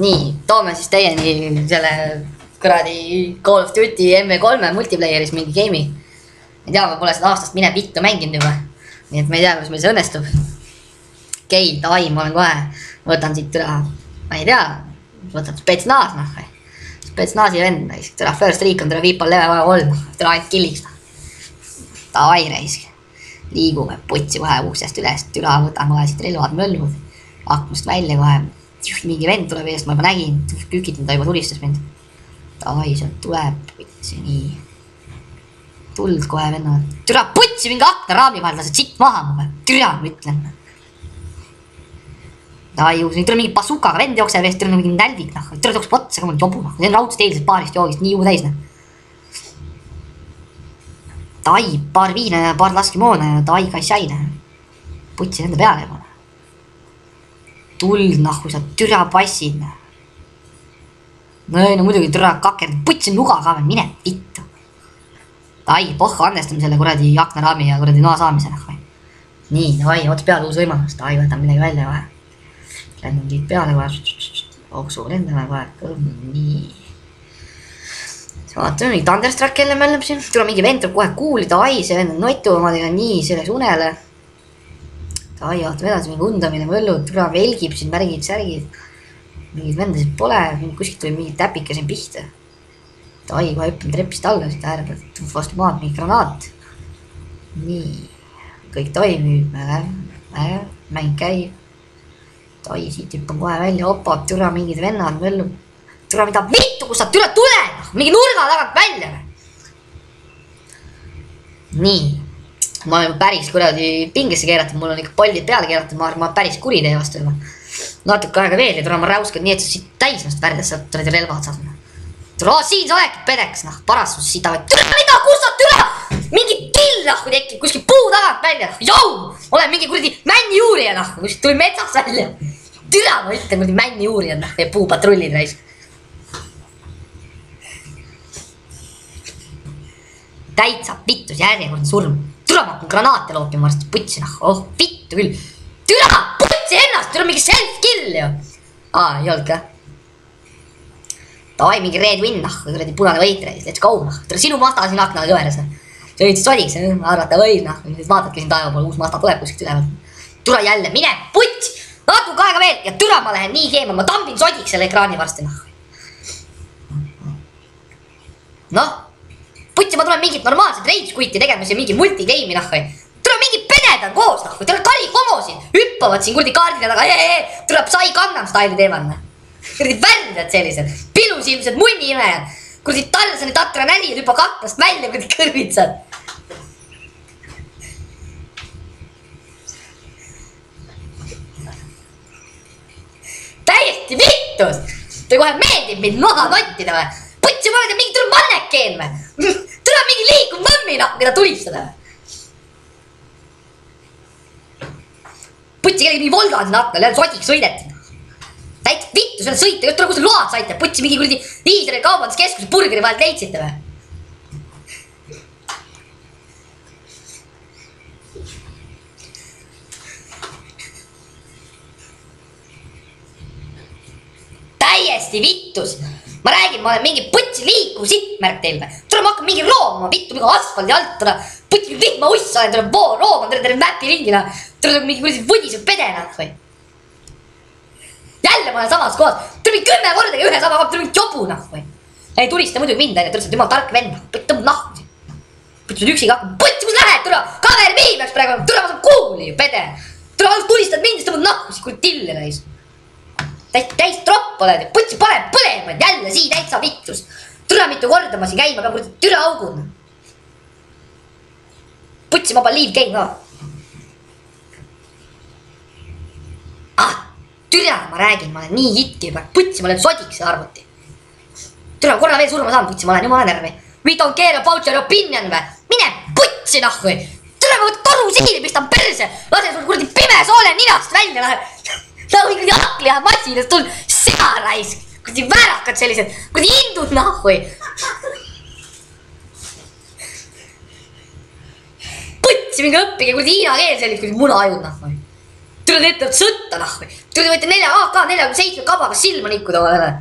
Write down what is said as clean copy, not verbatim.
nii, toome siis teieni selle kuradi Call of Duty MV3 multiplayeris mingi game'i. Ma ei tea, ma pole seda aastast mine vittu mänginud juba. Nii et ma ei tea, kus meil see õnnestub. Okei, davai, ma olen kohe. Võtan siit üle, ma ei tea, võtan spetsnaas, noh. Spetsnaasi vend, türa First Recon, türa Viipal level 3, türa ainult killiks. Davai reisk. Liigume putsi kohe uksest üles, türa võtan kohe siit relvad möllud. Aknust välja kohe. Mingi vend tuleb eest, ma juba nägin, kükitin ta juba tulistas mind. Davai, sealt tuleb putsi, nii. Tuld kohe venna. Türa putsi mingi akna raami vahel, lased siit maha mulle. Türa, ma ütlen. Davai, juhus, nüüd tuleb mingi basukaga vend jookseb eest, türa mingi nälvik, noh. Türa tooks potsa ka mul jobu, noh. See on raudselt eilsest paarist joogist, nii juu täis, noh. Davai, paar viine ja paar laskimoone ja davai kassjaine. Putsi nende peale juba. Tuld, noh, kui sa türa passid. No muidugi türa kakerd, putsi nuga ka veel, mine vittu. Davai, pohka andestame selle kuradi aknaraami ja kuradi noa saamise, noh. Nii, davai, ots peale uus võimalus, davai, võtan midagi välja kohe. Lendame siit peale kohe, oksu lendame kohe, nii. Vaatame, mingi Thunderstruck jälle möllab siin, tule mingi vend tuleb kohe kuuli, davai, see vend on notu omadega, nii, selleks unele. Davai, vaatame edasi, mingi undamine möllud, tule velgib siin, märgid, särgid. Mingid vendasid pole, kuskilt tuli mingi täpika siin pihta. Davai, kohe hüppame trepist alla siit ääre pealt, vastu maad, mingi granaat. Nii, kõik toimib, mäng käib. Davai, siit hüppam kohe välja, opa, türa mingid vennad möllub. Türa mida vittu, kus sa türa tule, mingi nurga tagant välja. Nii, ma olen päris kuradi pingesse keeratud, mul on ikka pollid peale keeratud, ma arvan, ma päris kuri teie vastu juba. Natuke aega veel ja türa ma räuskan nii, et sa siit täismast värdes saad tuled relva otsas. Türa, siin sa olekid pedeks, noh, parastus sida või. Türa, mida, kus sa türa? Mingi kill, noh, kui tekib kuskil puu tagant välja. Jou, olen mingi kuradi männi uurija, noh, kuskil tuli metsast välja. Türa, ma ütlen, kuradi männi uurija, noh, ja puupatrullid reis. Täitsa vittus järjekordne surm. Türa, ma hakkan granaate loopima varsti putsi, noh, oh, vittu küll. Türa, putsi ennast, türa mingi self-kill ju. Ei olnud ka. Davai, mingi red win, noh, kuradi punane võit reis, let's go, noh. Türa, sinu masta siin akna kõveres. See võitsid sodiks, arvata võis, noh. Nüüd vaatadki siin taeva poole, uus masta tuleb kuskilt üleval. Türa jälle, mine, puts! Natuke aega veel ja türa ma lähen nii keema, ma tambin sodiks selle ekraani varsti, noh. Noh. Putsi, ma tulen mingit normaalset rage-quit'i tegema siin mingi multigame'i, noh. Tule mingi peded on koos, noh. Tule kari homosid, hüppavad siin kurdi kaardide taga. Tuleb sai Gangnam Style'i teevad, noh. Kurdi värdjad sellised, pilusilmsed munniimejad. Kurdi Talsani tatra nälijad hüppa kaknast välja, kurdi kõrvitsad. Täiesti vittus. Te kohe meeldib mind maha nottida või? Putsi, ma olen mingi tule mannekeen või? Tule mingi liikuv mõmmi, noh, keda tulistada või? Putsi, kellegi mingi Volga on siin aknal, jälle sodiks sõideti. Täitsa vittu, selle sõita, just tule, kus load saite. Putsi, mingi kuradi Iisraeli kaubanduskeskuse burgeri vahelt leidsite või? Täiesti vittus. Ma räägin, ma olen mingi putsi liikuv sittmärk teil või. Tule, ma hakkan mingi roomama, vittu, mingi asfaldi alt, tule. Putsi vihma uss olen, tule room on terve mäpi ringina. Tule mingi kuradi vudiseb pedena või. Jälle ma olen samas kohas. Tule mingi 10 kordagi ühe sama koht, tule mingi jobu noh või. Ei tulista muidugi mind, tule jumal tark vend. Tõmb nahku. Putsi üksiga hakkab. Putsi, kus lähed, tule. Kaver vii peaks praegu. Tule, ma saan kuuli ju, pede. Tule, alles tulistad mind, siis tõmbad nahku, siis kuradi tille näis. Täis tropp oled, putsi paneb põlema, jälle siin täitsa vittus. Türa mitu korda ma siin käin, ma pean kuradi türa augud. Putsi, ma pean liiv käin ka. Türa, ma räägin, ma olen nii hitki juba. Putsi, ma olen sodiks see arvuti. Türa, korra veel surma saan, putsi, ma olen jumala närvi. We don't care about your opinion või? Mine putsi nahku. Türa, ma võtan toru siili, pistan perse. Lase sul kuradi pime soole ninast välja läheb. Ta on kuradi akliha massinast tulnud searaisk, kuradi väärakad sellised, kuradi indud nahhui. Putsi, minge õppige kuradi hiina keel sellised kuradi munaajud nahhui. tule teete sõtta nahku. Tule võite AK-47 kabaga silma nikkuda omale.